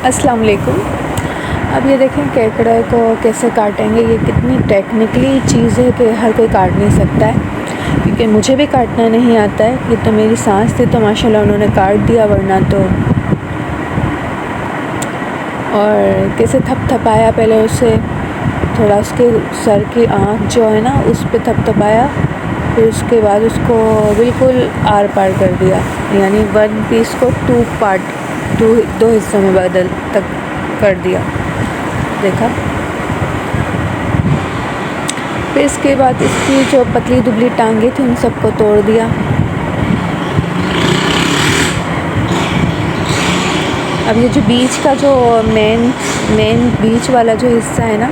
अस्सलाम वालेकुम। अब ये देखें केकड़े को कैसे काटेंगे। ये कितनी टेक्निकली चीज़ है कि हर कोई काट नहीं सकता है, क्योंकि मुझे भी काटना नहीं आता है। ये तो मेरी सांस थी तो माशाल्लाह उन्होंने काट दिया, वरना तो। और कैसे थपथपाया पहले उसे, थोड़ा उसके सर की आँख जो है ना उस पर थपथपाया, फिर उसके बाद उसको बिल्कुल आर पार कर दिया, यानी वन पीस को दो हिस्सों में बदल तक कर दिया। देखा। फिर इसके बाद इसकी जो पतली दुबली टांगे थी उन सबको तोड़ दिया। अब ये जो बीच का जो मेन बीच वाला जो हिस्सा है ना,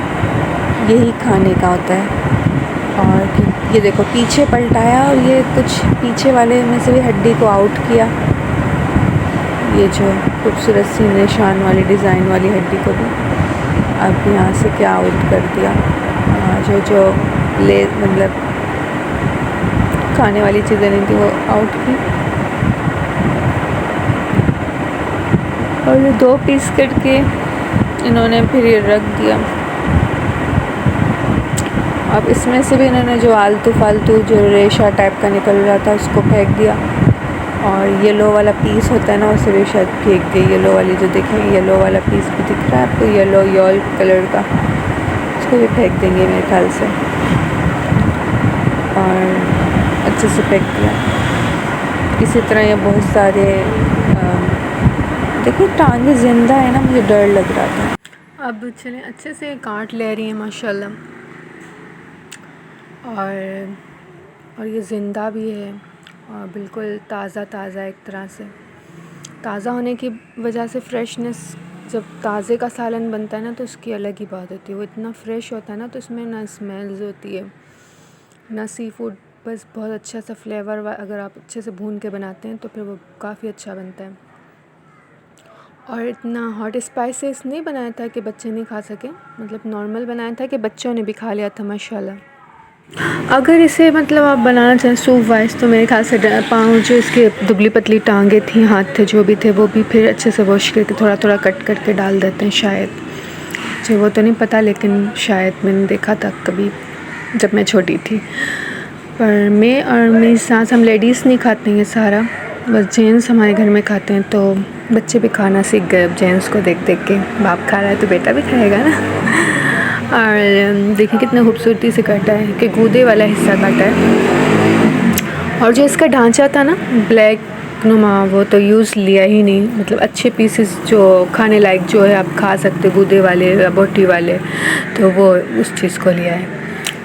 यही खाने का होता है। और ये देखो पीछे पलटाया और ये कुछ पीछे वाले में से भी हड्डी को आउट किया। ये जो खूबसूरत सी निशान वाली डिज़ाइन वाली हड्डी को भी अब यहाँ से क्या आउट कर दिया। जो ले मतलब खाने वाली चीज़ें नहीं थी वो आउट की। और ये दो पीस करके इन्होंने फिर ये रख दिया। अब इसमें से भी इन्होंने जो आलतू फालतू जो रेशा टाइप का निकल रहा था उसको फेंक दिया। और येलो वाला पीस होता है ना, उसे भी शायद फेंक गई। येलो वाली जो देखें, येलो वाला पीस भी दिख रहा है आपको, येलो कलर का, उसको भी फेंक देंगे मेरे ख्याल से। और अच्छे से फेंक दिया। इसी तरह ये बहुत सारे देखिए टांगे ज़िंदा है ना, मुझे डर लग रहा था। अब चलें, अच्छे से काट ले रही हैं माशाल्लाह। और ये ज़िंदा भी है और बिल्कुल ताज़ा एक तरह से। ताज़ा होने की वजह से फ्रेशनेस, जब ताज़े का सालन बनता है ना तो उसकी अलग ही बात होती है। वो इतना फ्रेश होता है ना तो उसमें ना स्मेल्स होती है ना सी फूड, बस बहुत अच्छा सा फ्लेवर। अगर आप अच्छे से भून के बनाते हैं तो फिर वो काफ़ी अच्छा बनता है। और इतना हॉट स्पाइसेस नहीं बनाया था कि बच्चे नहीं खा सकें, मतलब नॉर्मल बनाया था कि बच्चों ने भी खा लिया था माशाल्लाह। अगर इसे मतलब आप बनाना चाहें सूप वाइज तो मेरे ख्याल से पाँव जो इसके दुबली पतली टांगे थी, हाथ थे, जो भी थे, वो भी फिर अच्छे से वॉश करके थोड़ा थोड़ा कट करके डाल देते हैं शायद। मुझे वो तो नहीं पता, लेकिन शायद मैंने देखा था कभी जब मैं छोटी थी। पर मैं और मेरी सास, हम लेडीज़ नहीं खाते हैं ये सारा, बस जेंट्स हमारे घर में खाते हैं। तो बच्चे भी खाना सीख गए अब जेंट्स को देख देख के। बाप खा रहा है तो बेटा भी खाएगा ना। और देखिए कितना खूबसूरती से काटा है कि गूदे वाला हिस्सा काटा है। और जो इसका ढांचा था ना ब्लैक नुमा, वो तो यूज़ लिया ही नहीं। मतलब अच्छे पीसेस जो खाने लायक जो है आप खा सकते, गूदे वाले या बोटी वाले, तो वो उस चीज़ को लिया है।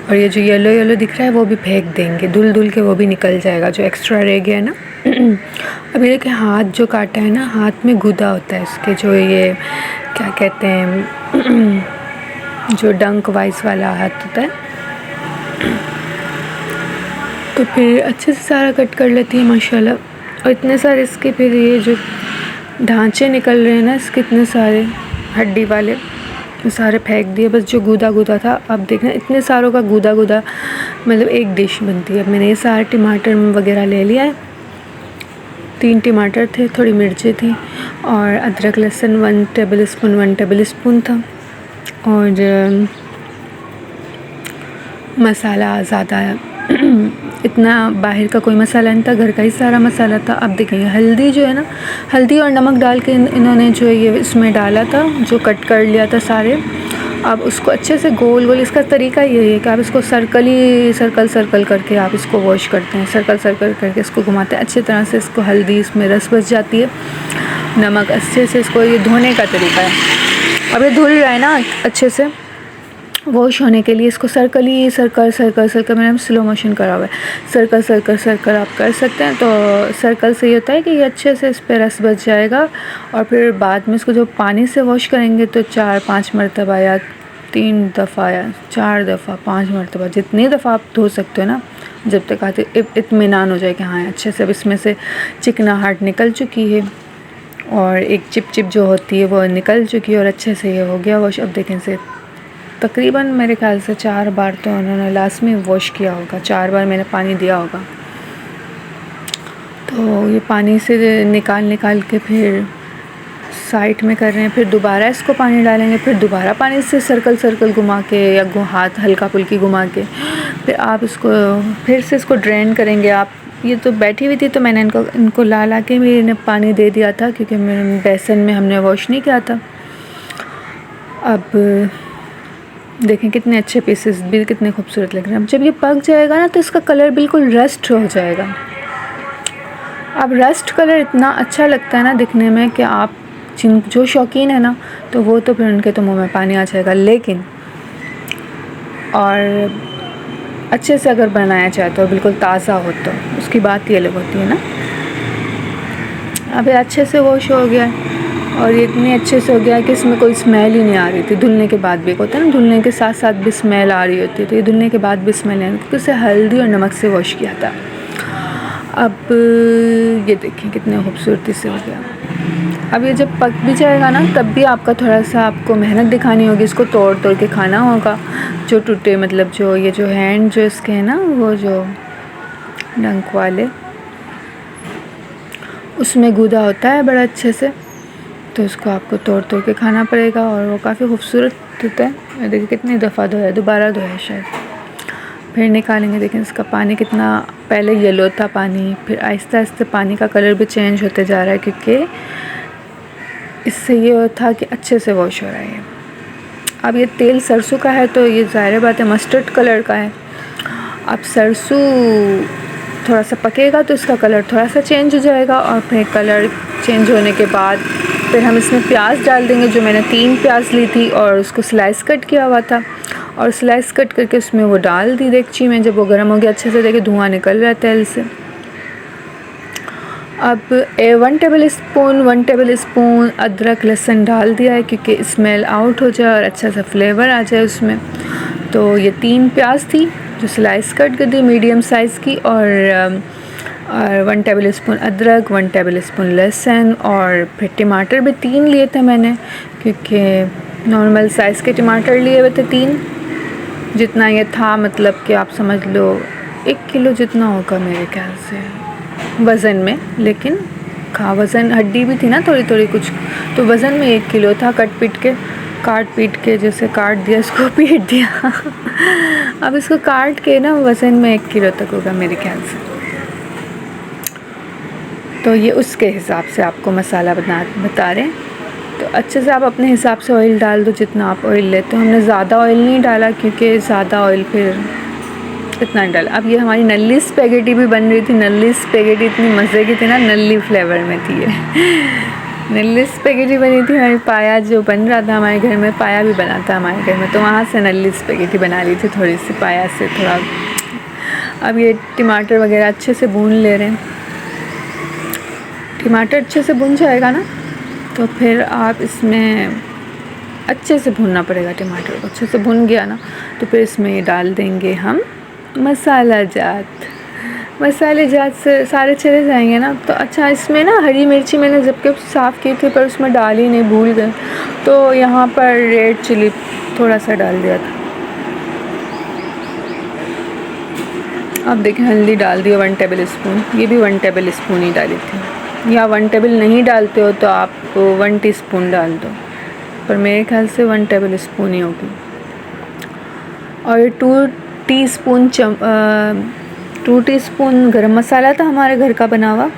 और ये जो येलो दिख रहा है वो भी फेंक देंगे, धुल के वो भी निकल जाएगा जो एक्स्ट्रा रह गया है ना। अब ये देखिए हाथ जो काटा है ना, हाथ में गुदा होता है इसके, जो ये क्या कहते हैं, जो डंक वाइस वाला हाथ होता है। तो फिर अच्छे से सारा कट कर लेती है माशाल्लाह। और इतने सारे इसके फिर ये जो ढांचे निकल रहे हैं ना इसके, इतने सारे हड्डी वाले, सारे फेंक दिए। बस जो गूदा था, अब देखना इतने सारों का गूदा मतलब एक डिश बनती है। अब मैंने ये सारे टमाटर वगैरह ले लिया है। 3 टमाटर थे, थोड़ी मिर्चें थी और अदरक लहसुन 1 टेबल स्पून था। और मसाला ज़्यादा इतना बाहर का कोई मसाला नहीं था, घर का ही सारा मसाला था। अब देखिए हल्दी जो है ना, हल्दी और नमक डाल के इन्होंने जो ये इसमें डाला था, जो कट कर लिया था सारे। अब उसको अच्छे से गोल इसका तरीका यही है कि आप इसको सर्कल करके आप इसको वॉश करते हैं। सर्कल करके इसको घुमाते हैं अच्छी तरह से। इसको हल्दी इसमें रस बस जाती है, नमक अच्छे से। इसको ये धोने का तरीका है। अब ये धुल रहा है ना अच्छे से वॉश होने के लिए, इसको सर्कल मैंने स्लो मोशन करा हुआ है। सर्कल आप कर सकते हैं। तो सर्कल से ये होता है कि ये अच्छे से इस पर रस बच जाएगा। और फिर बाद में इसको जो पानी से वॉश करेंगे तो 4-5 मरतबा या 3 दफ़ा या 4 दफ़ा 5 मरतबा, जितनी दफ़ा आप धो सकते हो ना, जब तक आते इत्मीनान हो जाए कि हाँ अच्छे से अब इसमें से चिकनाहट निकल चुकी है और एक चिप जो होती है वो निकल चुकी है और अच्छे से ये हो गया वॉश। अब देखें से तकरीबन मेरे ख्याल से 4 बार तो उन्होंने लास्ट में वॉश किया होगा, 4 बार मैंने पानी दिया होगा। तो ये पानी से निकाल के फिर साइड में कर रहे हैं, फिर दोबारा इसको पानी डालेंगे, फिर दोबारा पानी से सर्कल सर्कल घुमा के या हाथ हल्का फुल्की घुमा के फिर आप इसको फिर से इसको ड्रेन करेंगे आप। ये तो बैठी हुई थी तो मैंने इनको ला के भी इन्हें पानी दे दिया था, क्योंकि मेरे बेसन में हमने वॉश नहीं किया था। अब देखें कितने अच्छे पीसेस भी कितने खूबसूरत लग रहे हैं। अब जब ये पक जाएगा ना तो इसका कलर बिल्कुल रस्ट हो जाएगा। अब रस्ट कलर इतना अच्छा लगता है ना दिखने में कि आप जो शौकीन है ना तो वो तो फिर उनके तो मुंह में पानी आ जाएगा। लेकिन और अच्छे से अगर बनाया जाए तो बिल्कुल ताज़ा हो तो उसकी बात ही अलग होती है ना। अब ये अच्छे से वॉश हो गया और ये इतने अच्छे से हो गया कि इसमें कोई स्मेल ही नहीं आ रही थी। धुलने के बाद भी होता है ना, धुलने के साथ साथ भी स्मेल आ रही होती है, तो ये धुलने के बाद भी स्मेल नहीं आ रही क्योंकि उसे हल्दी और नमक से वॉश किया था। अब ये देखें कितने खूबसूरती से हो गया। अब ये जब पक भी जाएगा ना तब भी आपका थोड़ा सा आपको मेहनत दिखानी होगी, इसको तोड़ तोड़ के खाना होगा। जो टूटे मतलब जो ये जो हैंड जो इसके हैं ना वो जो डंक वाले उसमें गूदा होता है बड़ा अच्छे से, तो उसको आपको तोड़ तोड़ के खाना पड़ेगा और वो काफ़ी खूबसूरत होता है। देखिए कितनी दफ़ा धोया, दोबारा धोया शायद। फिर निकालेंगे, देखें इसका पानी कितना पहले येलो था पानी, फिर आहिस्ता आहिस्ता पानी का कलर भी चेंज होते जा रहा है क्योंकि इससे ये था कि अच्छे से वॉश हो रहा है। अब ये तेल सरसों का है तो ये ज़ाहिर बात है मस्टर्ड कलर का है। अब सरसों थोड़ा सा पकेगा तो इसका कलर थोड़ा सा चेंज हो जाएगा और फिर कलर चेंज होने के बाद फिर हम इसमें प्याज डाल देंगे। जो मैंने 3 प्याज ली थी और उसको स्लाइस कट किया हुआ था और स्लाइस कट करके उसमें वो डाल दी देगची में। जब वो गर्म हो गया अच्छे से, देखिए धुआं निकल रहा है तेल से। अब 1 टेबल स्पून अदरक लहसुन डाल दिया है क्योंकि स्मेल आउट हो जाए और अच्छा सा फ्लेवर आ जाए उसमें। तो ये 3 प्याज थी जो स्लाइस कट कर दी मीडियम साइज़ की, और 1 टेबल स्पून अदरक, 1 टेबल स्पून लहसुन, और फिर टमाटर भी 3 लिए थे मैंने क्योंकि नॉर्मल साइज़ के टमाटर लिए हुए थे 3, जितना ये था मतलब कि आप समझ लो 1 किलो जितना होगा मेरे ख्याल से वज़न में। लेकिन वज़न हड्डी भी थी ना थोड़ी थोड़ी कुछ, तो वज़न में 1 किलो था। काट पीट के जैसे काट दिया इसको पीट दिया अब इसको काट के ना वज़न में 1 किलो तक होगा मेरे ख्याल से। तो ये उसके हिसाब से आपको मसाला बता रहे हैं। तो अच्छे से आप अपने हिसाब से ऑयल डाल दो जितना आप ऑयल लेते हो। हमने ज़्यादा ऑयल नहीं डाला क्योंकि ज़्यादा ऑयल फिर इतना नहीं डाला। अब ये हमारी नल्ली स्पेगेटी भी बन रही थी। नल्ली स्पेगेटी इतनी मज़े की थी ना, नल्ली फ्लेवर में थी ये नल्ली स्पेगेटी बनी थी। हमारी पाया जो बन रहा था हमारे घर में, पाया भी बना था हमारे घर में, तो वहाँ से नल्ली स्पेगेटी बना ली थी थोड़ी सी पाया से थोड़ा। अब ये टमाटर वगैरह अच्छे से भून ले रहे हैं। टमाटर अच्छे से भुन जाएगा ना तो फिर आप इसमें अच्छे से भूनना पड़ेगा। टमाटर को अच्छे से भुन गया ना तो फिर इसमें डाल देंगे हम मसाले जात से सारे चले जाएंगे ना। तो अच्छा इसमें ना हरी मिर्ची मैंने जबकि साफ़ की थी पर उसमें डाली नहीं, भूल गए, तो यहाँ पर रेड चिली थोड़ा सा डाल दिया था। अब देखिए हल्दी डाल दिया 1 टेबल स्पून, ये भी 1 टेबल स्पून ही डाली थी, या 1 टेबल नहीं डालते हो तो आप 1 टीस्पून डाल दो, पर मेरे ख्याल से 1 टेबल स्पून ही होगी। और 2 टीस्पून गरम मसाला था हमारे घर का बना हुआ,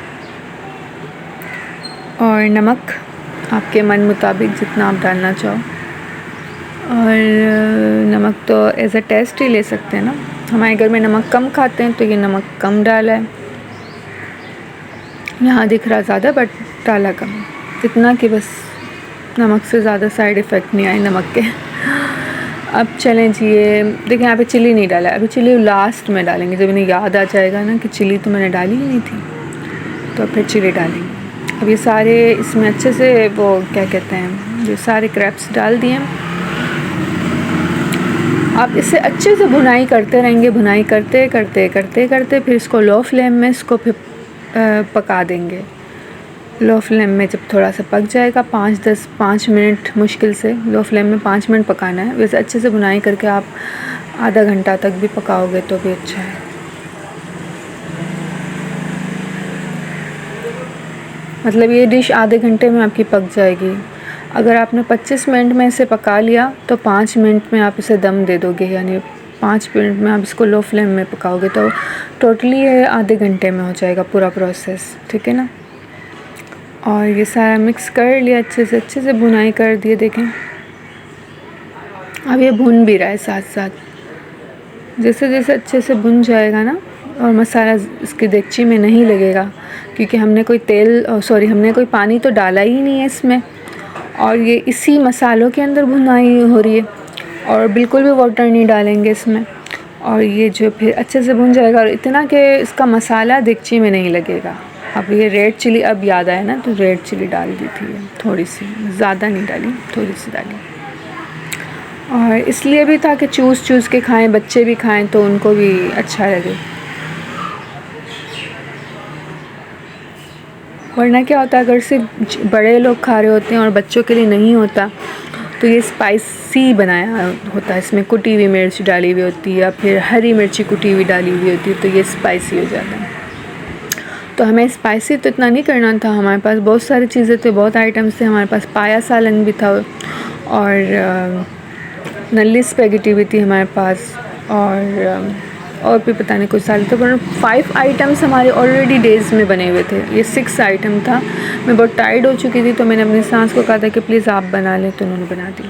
और नमक आपके मन मुताबिक जितना आप डालना चाहो। और नमक तो एज अ टेस्ट ही ले सकते हैं ना, हमारे घर में नमक कम खाते हैं तो ये नमक कम डाला है। यहाँ दिख रहा ज़्यादा बट डाला कम, इतना कि बस नमक से ज़्यादा साइड इफ़ेक्ट नहीं आए नमक के। अब चलें जी, ये देखिए यहाँ पे चिली नहीं डाला, अभी चिली लास्ट में डालेंगे जब इन्हें याद आ जाएगा ना कि चिली तो मैंने डाली ही नहीं थी, तो फिर चिली डालेंगे। अब ये सारे इसमें अच्छे से वो क्या कहते हैं, ये सारे क्रैब्स डाल दिए। आप इसे अच्छे से भुनाई करते रहेंगे, भुनाई करते फिर इसको लो फ्लेम में इसको फिर पका देंगे। लो फ्लेम में जब थोड़ा सा पक जाएगा 5 मिनट, मुश्किल से लो फ्लेम में 5 मिनट पकाना है। वैसे अच्छे से भुनाई करके आप आधा घंटा तक भी पकाओगे तो भी अच्छा है। मतलब ये डिश आधे घंटे में आपकी पक जाएगी। अगर आपने 25 मिनट में इसे पका लिया तो 5 मिनट में आप इसे दम दे दोगे, यानी 5 मिनट में आप इसको लो फ्लेम में पकाओगे तो टोटली ये आधे घंटे में हो जाएगा पूरा प्रोसेस, ठीक है ना। और ये सारा मिक्स कर लिया, अच्छे से भुनाई कर दिए। देखें अब ये भुन भी रहा है साथ साथ। जैसे जैसे अच्छे से भुन जाएगा ना और मसाला इसकी देगची में नहीं लगेगा, क्योंकि हमने कोई पानी तो डाला ही नहीं है इसमें, और ये इसी मसालों के अंदर भुनाई हो रही है और बिल्कुल भी वाटर नहीं डालेंगे इसमें। और ये जो फिर अच्छे से भुन जाएगा और इतना कि इसका मसाला देगची में नहीं लगेगा। अब ये रेड चिली अब याद आया ना, तो रेड चिली डाल दी थी थोड़ी सी, ज़्यादा नहीं डाली, थोड़ी सी डाली। और इसलिए भी था कि चूस के खाएं, बच्चे भी खाएं तो उनको भी अच्छा लगे। वरना क्या होता है, अगर सिर्फ बड़े लोग खा रहे होते हैं और बच्चों के लिए नहीं होता तो ये स्पाइसी बनाया होता है, इसमें कुटी हुई मिर्च डाली हुई होती है या फिर हरी मिर्ची कुटी हुई डाली हुई होती है, तो ये स्पाइसी हो जाता है। तो हमें स्पाइसी तो इतना नहीं करना था, हमारे पास बहुत सारी चीज़ें थे, बहुत आइटम्स थे। हमारे पास पाया सालन भी था और नल्ली स्पेगेटी भी थी हमारे पास, और भी पता नहीं कुछ साल थे, पर 5 आइटम्स हमारे ऑलरेडी डेज़ में बने हुए थे। ये 6 आइटम था। मैं बहुत टायर्ड हो चुकी थी तो मैंने अपनी सास को कहा था कि प्लीज़ आप बना लें, तो उन्होंने बना दी।